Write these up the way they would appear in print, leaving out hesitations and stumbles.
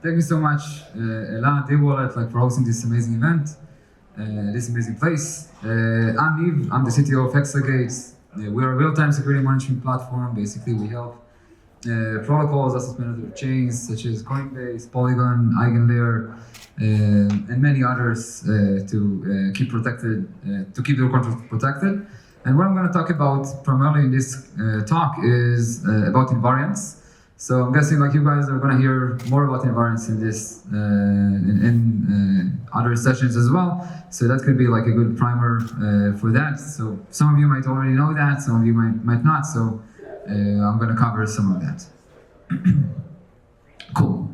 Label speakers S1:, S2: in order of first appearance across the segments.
S1: Thank you so much, Ella, D-Wallet, for hosting this amazing event, this amazing place. I'm Niv, I'm the CTO of Hexagate. We're a real-time security monitoring platform. Basically, we help protocols, asset management chains, such as Coinbase, Polygon, EigenLayer, and many others to keep their contracts protected. And what I'm going to talk about primarily in this talk is about invariants. So I'm guessing you guys are going to hear more about invariants in this in other sessions as well. So that could be a good primer for that. So some of you might already know that, some of you might not. So I'm going to cover some of that. Cool.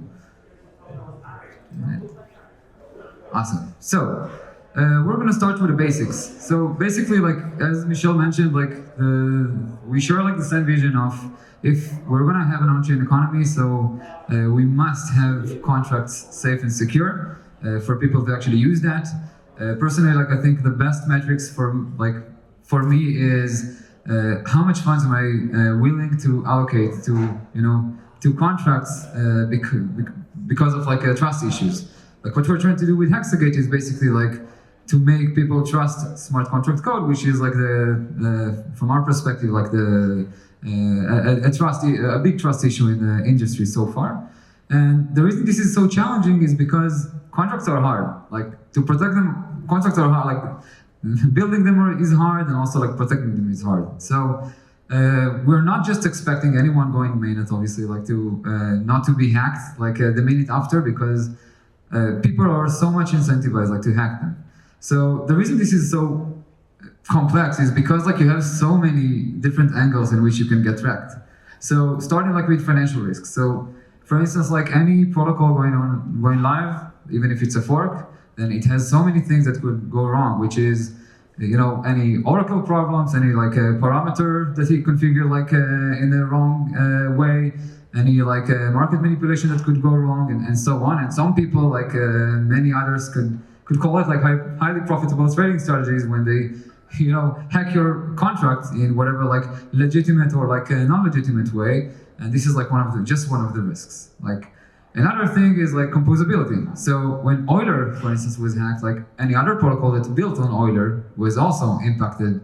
S1: Awesome. So we're going to start with the basics. So basically, as Michelle mentioned, we share the same vision of if we're going to have an on-chain economy, so we must have contracts safe and secure for people to actually use that. Personally, I think the best metrics for me is how much funds am I willing to allocate to contracts because of trust issues. What we're trying to do with Hexagate is basically to make people trust smart contract code, which is from our perspective a big trust issue in the industry so far. And the reason this is so challenging is because contracts are hard. To protect them, contracts are hard. Building them is hard, and also protecting them is hard. So we're not just expecting anyone going mainnet, obviously, not to be hacked the minute after, because people are so much incentivized to hack them. So the reason this is so complex is because you have so many different angles in which you can get wrecked. So starting with financial risks. So for instance, any protocol going live, even if it's a fork, then it has so many things that could go wrong, which is any Oracle problems, any parameter that you configure in the wrong way, any market manipulation that could go wrong, and so on. And some people, many others, could call it highly profitable trading strategies when they hack your contract in whatever legitimate or non-legitimate way. And this is just one of the risks. Another thing is composability. So when Euler, for instance, was hacked, any other protocol that's built on Euler was also impacted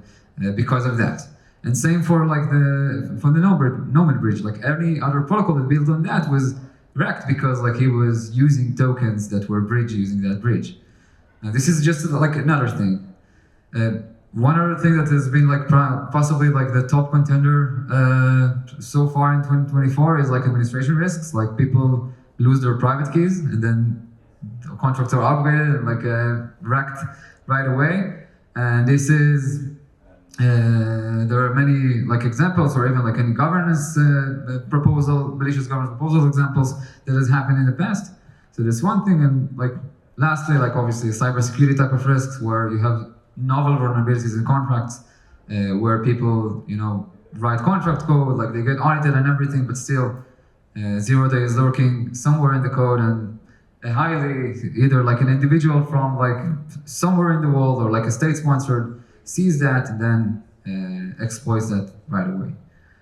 S1: because of that. And same for the Nomad bridge. Any other protocol that built on that was wrecked because he was using tokens that were bridge using that bridge. Now this is just another thing. One other thing that has been possibly the top contender so far in 2024 is administration risks. People lose their private keys and then the contracts are upgraded and wrecked right away. And this is there are many examples, or even any governance malicious governance proposal examples that has happened in the past. So there's one thing, and lastly, obviously cybersecurity type of risks where you have novel vulnerabilities in contracts, where people, write contract code, they get audited and everything, but still, 0 day is lurking somewhere in the code, and either an individual from somewhere in the world or a state-sponsored sees that and then exploits that right away.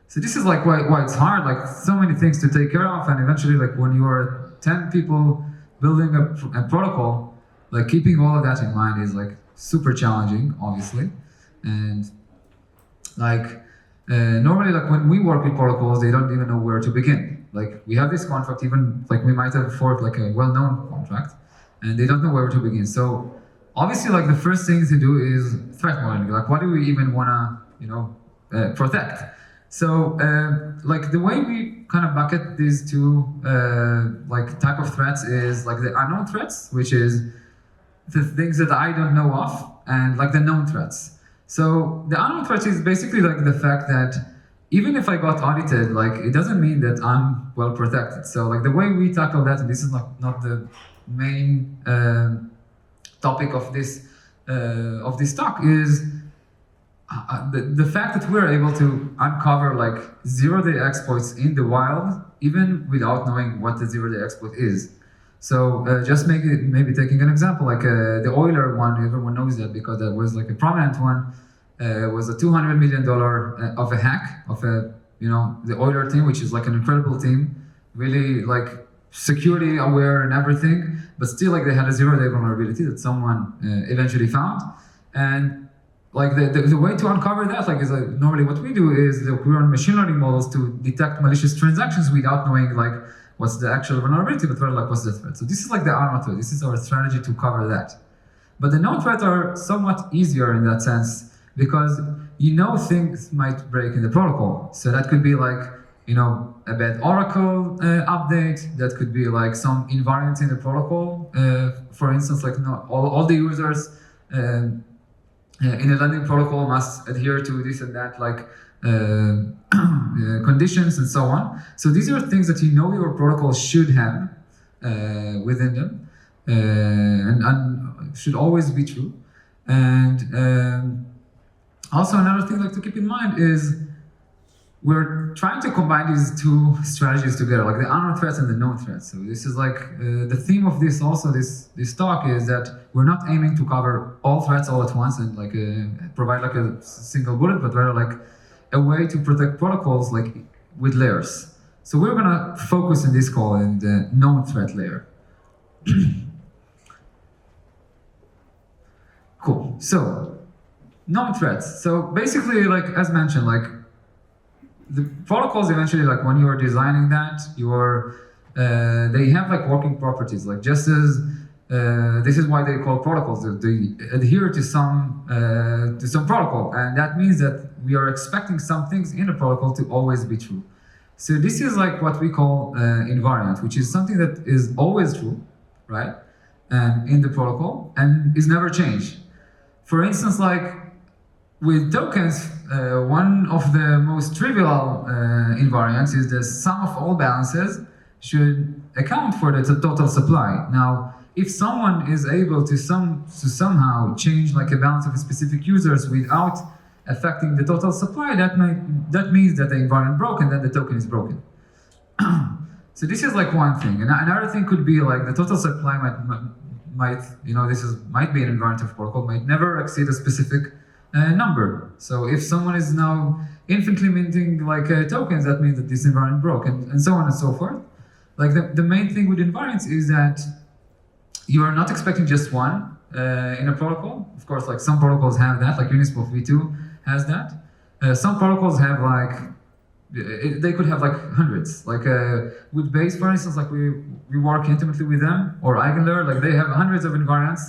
S1: So this is why it's hard, so many things to take care of, and eventually, when you are 10 people building a protocol, keeping all of that in mind is super challenging, obviously. And normally, when we work with protocols, they don't even know where to begin. We have this contract, even we might have forked a well-known contract, and they don't know where to begin. So obviously, the first thing to do is threat modeling. What do we even want to protect? So the way we kind of bucket these two type of threats is the unknown threats, which is the things that I don't know of, and the known threats. So the unknown threats is basically the fact that even if I got audited, it doesn't mean that I'm well protected. So the way we tackle that, and this is not the main topic of this talk, is the fact that we're able to uncover 0-day exploits in the wild, even without knowing what the 0-day exploit is. So just maybe taking an example, the Euler one, everyone knows that because that was a prominent one, was a $200 million of a hack of the Euler team, which is an incredible team, really security aware and everything, but still like they had a 0-day vulnerability that someone eventually found. And like the way to uncover that, like, is normally what we do is that we run machine learning models to detect malicious transactions without knowing like what's the actual vulnerability, but rather like what's the threat. So this is like the ARMA threat. This is our strategy to cover that. But the known threats are somewhat easier in that sense because you know things might break in the protocol. So that could be like, you know, a bad Oracle update. That could be like some invariants in the protocol. For instance, like all the users in a lending protocol must adhere to this and that, like conditions and so on. So these are things that you know your protocol should have within them, and should always be true. And also another thing like to keep in mind is we're trying to combine these two strategies together, like the unknown threats and the known threats. So this is like the theme of this also, this talk is that we're not aiming to cover all threats all at once and like provide like a single bullet, but rather like a way to protect protocols like with layers. So we're gonna focus in this call in the known threat layer. Cool, so known threats. So basically, like as mentioned, like the protocols eventually, like when you are designing that, they have like working properties, like just as this is why they call protocols. They adhere to some protocol, and that means that we are expecting some things in a protocol to always be true. So this is like what we call invariant, which is something that is always true, right? In the protocol and is never changed. For instance, like with tokens, one of the most trivial invariants is the sum of all balances should account for the total supply. Now, if someone is able to somehow change like a balance of specific users without affecting the total supply, that means that the invariant broke and then the token is broken. So this is like one thing. And another thing could be like the total supply might might be an invariant of protocol, might never exceed a specific number. So if someone is now infinitely minting like tokens, that means that this invariant broke, and so on and so forth. Like the main thing with invariants is that you are not expecting just one in a protocol. Of course, like some protocols have that, like Uniswap v2 has that. Some protocols have like, they could have like hundreds. Like with Base, for instance, like we work intimately with them, or Eigenlayer, like they have hundreds of invariants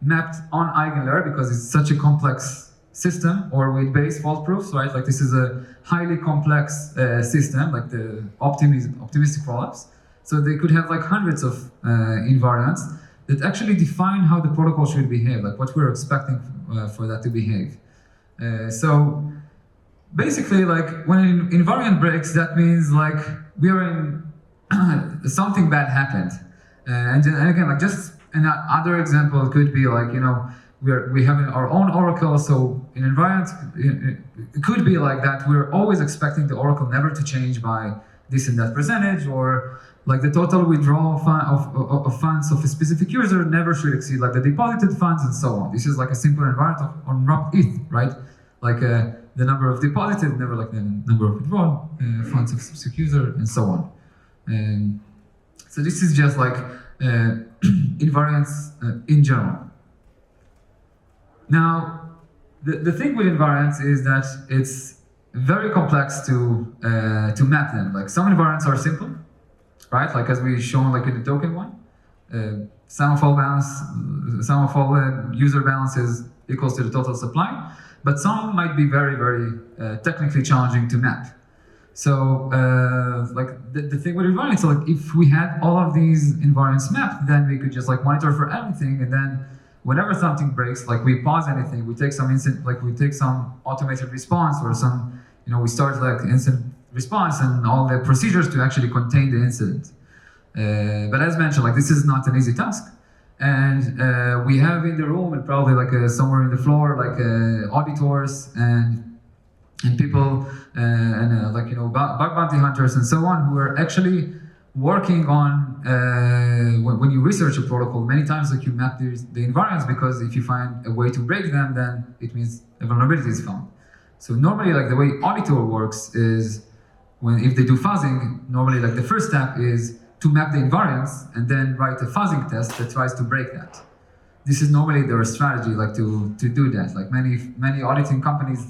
S1: mapped on Eigenlayer because it's such a complex system, or with Base fault proofs, right? Like this is a highly complex system, like the optimistic rollups. So they could have like hundreds of invariants that actually define how the protocol should behave, like what we're expecting for that to behave. So basically, like when an invariant breaks, that means like we are in something bad happened. And again, like just another example could be like, you know, we have our own Oracle, so in invariant, it could be like that. We're always expecting the Oracle never to change by this and that percentage, or like the total withdrawal of funds of a specific user never should exceed like the deposited funds and so on. This is like a simple invariant on wrapped ETH, right? Like the number of deposited, never like the number of withdrawn funds of specific user and so on. And so this is just like invariants in general. Now, the thing with invariants is that it's very complex to map them. Like some invariants are simple, right? Like as we shown like in the token one, sum of all user balances equals to the total supply. But some might be very, very technically challenging to map. So like the thing with invariants, so like if we had all of these invariants mapped, then we could just like monitor for everything, and then whenever something breaks, like we pause anything, we take some automated response, or some, you know, we start like instant response and all the procedures to actually contain the incident. But as mentioned, like this is not an easy task. And we have in the room and probably like somewhere in the floor, like auditors and people and like, you know, bug bounty hunters and so on, who are actually working on when you research a protocol, many times like you map the invariants, because if you find a way to break them, then it means a vulnerability is found. So normally, like the way auditor works is if they do fuzzing, normally like the first step is to map the invariants and then write a fuzzing test that tries to break that. This is normally their strategy, like to do that. Like many auditing companies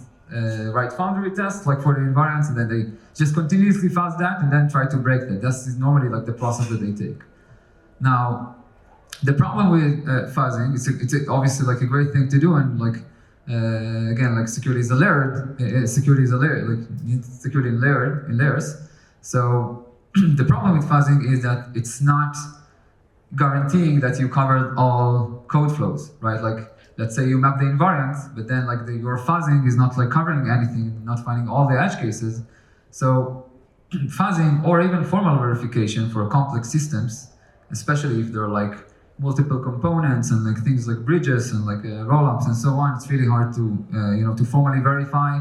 S1: write foundry tests like for the invariants, and then they just continuously fuzz that and then try to break that. That's normally like the process that they take. Now, the problem with fuzzing, it's obviously like a great thing to do, and like again, like security is a layered, like security in layers. So the problem with fuzzing is that it's not guaranteeing that you covered all code flows, right? Like, let's say you map the invariant, but then like your fuzzing is not like covering anything, not finding all the edge cases. So fuzzing or even formal verification for complex systems, especially if there are like multiple components and like things like bridges and like rollups and so on, it's really hard to to formally verify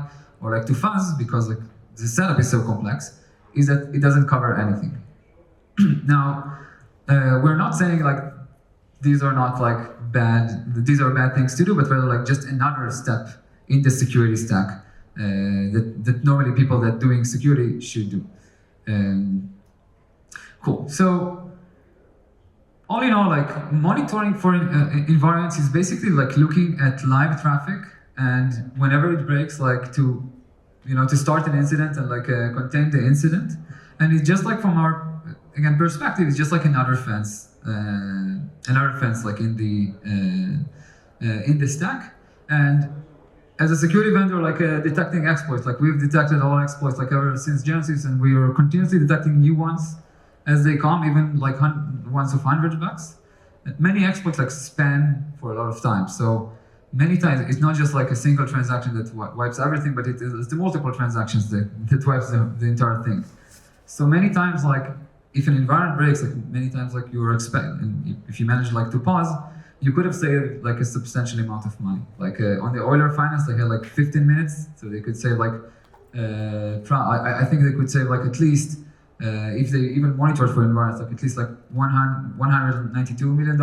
S1: or like to fuzz because like the setup is so complex, is that it doesn't cover anything. Now, we're not saying like these are not like these are bad things to do, but rather like just another step in the security stack that normally people that doing security should do. Cool. So all in all, like monitoring for invariants is basically like looking at live traffic, and whenever it breaks, like to start an incident and like contain the incident. And it's just like from our perspective, it's just like another fence like in the stack. And as a security vendor, like detecting exploits, like we've detected all exploits like ever since Genesis, and we are continuously detecting new ones as they come, even like ones of 100 bucks. Many exploits like span for a lot of time. So many times it's not just like a single transaction that wipes everything, but it's the multiple transactions that wipes the entire thing. So many times, like if an environment breaks, like many times, like you're expecting, if you manage like to pause, you could have saved like a substantial amount of money. Like on the Euler finance, they had like 15 minutes, so they could save like I think they could save like at least if they even monitored for environments, like at least like $192 million.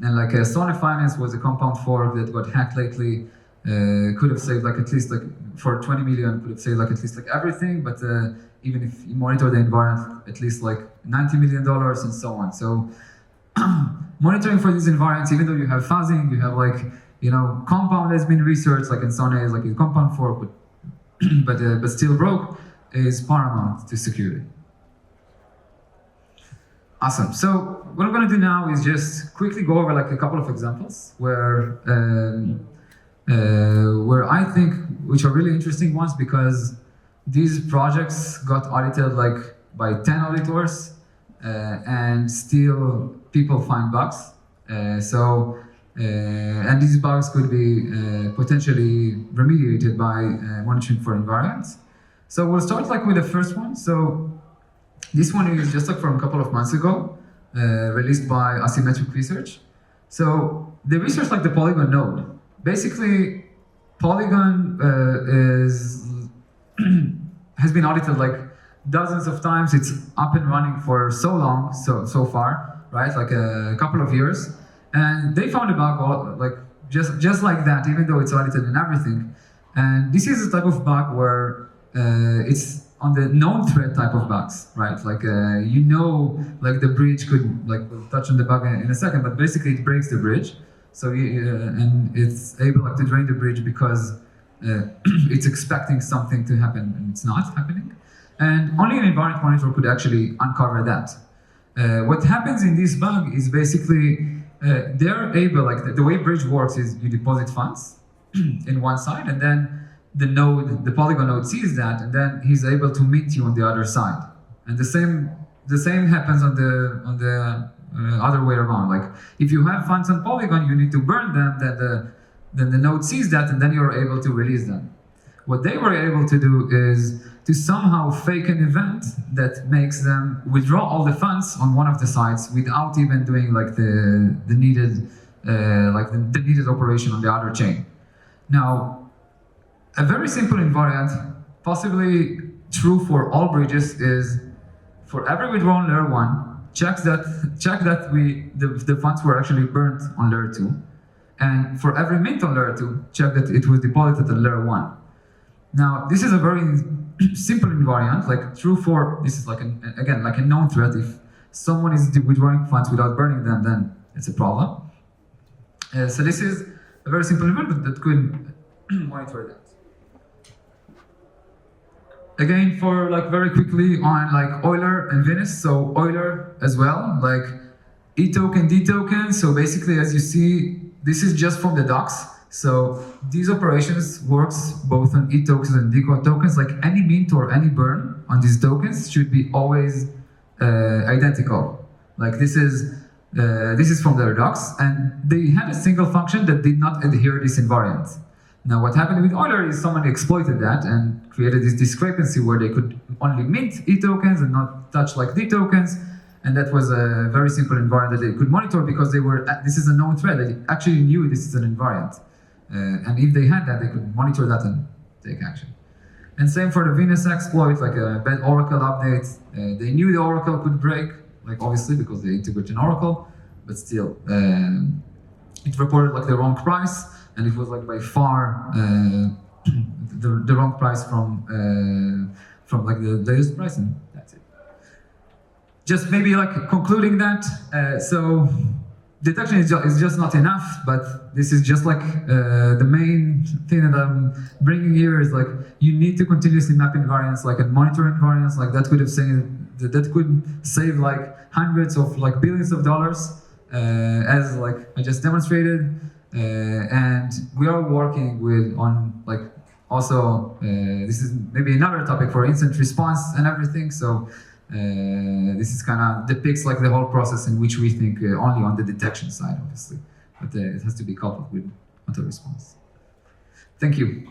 S1: And like Sony Finance was a compound fork that got hacked lately. Could have saved like at least like for 20 million, could have saved like at least like everything, but even if you monitor the environment, at least like $90 million and so on. So monitoring for these environments, even though you have fuzzing, you have like, compound has been researched, like in Sony is like a compound fork, but still broke, is paramount to security. Awesome. So what I'm going to do now is just quickly go over like a couple of examples where I think, which are really interesting ones, because these projects got audited like by 10 auditors, and still people find bugs. And these bugs could be potentially remediated by monitoring for invariants. So we'll start like with the first one. So this one is just like from a couple of months ago, released by Asymmetric Research. So they researched like the Polygon node. Basically, Polygon has been audited like dozens of times. It's up and running for so long, so far, right? Like a couple of years, and they found a bug like just like that, even though it's audited and everything. And this is a type of bug where it's on the known threat type of bugs, right? Like like the bridge could, like we'll touch on the bug in a second, but basically it breaks the bridge. So and it's able like to drain the bridge because it's expecting something to happen and it's not happening. And only an invariant monitor could actually uncover that. What happens in this bug is basically they're able, like the way bridge works is you deposit funds in one side, and then the Polygon node sees that, and then he's able to meet you on the other side. And the same happens on the other way around. Like if you have funds on Polygon, you need to burn them. Then the node sees that, and then you're able to release them. What they were able to do is to somehow fake an event that makes them withdraw all the funds on one of the sides without even doing like the needed the needed operation on the other chain. Now, a very simple invariant, possibly true for all bridges, is for every withdraw on layer 1, check that the funds were actually burnt on layer 2. And for every mint on layer 2, check that it was deposited on layer 1. Now, this is a very simple invariant, like true for, this is like again, like a known threat. someone is withdrawing funds without burning them, then it's a problem. So this is a very simple environment that could monitor that. Again, for like very quickly on like Euler and Venus. So Euler as well, like E token, D token. So basically, as you see, this is just from the docs. So these operations works both on E tokens and D tokens. Like any mint or any burn on these tokens should be always identical. Like this is from their docs, and they had a single function that did not adhere this invariant. Now, what happened with Euler is someone exploited that and created this discrepancy where they could only mint E tokens and not touch like D tokens. And that was a very simple invariant that they could monitor because this is a known thread. They actually knew this is an invariant. And if they had that, they could monitor that and take action. And same for the Venus exploit, like a bad Oracle update. They knew the Oracle could break, like obviously because they integrate an Oracle, but still, it reported like the wrong price. And it was like by far the wrong price from like the latest price, and that's it. Just maybe like concluding that. So detection is just not enough, but this is just like the main thing that I'm bringing here is like you need to continuously map invariants, like and monitor invariants. Like that could save like hundreds of like billions of dollars, as like I just demonstrated. And we are working on like also this is maybe another topic for instant response and everything. So this is kind of depicts like the whole process in which we think only on the detection side, obviously, but it has to be coupled with auto response. Thank you.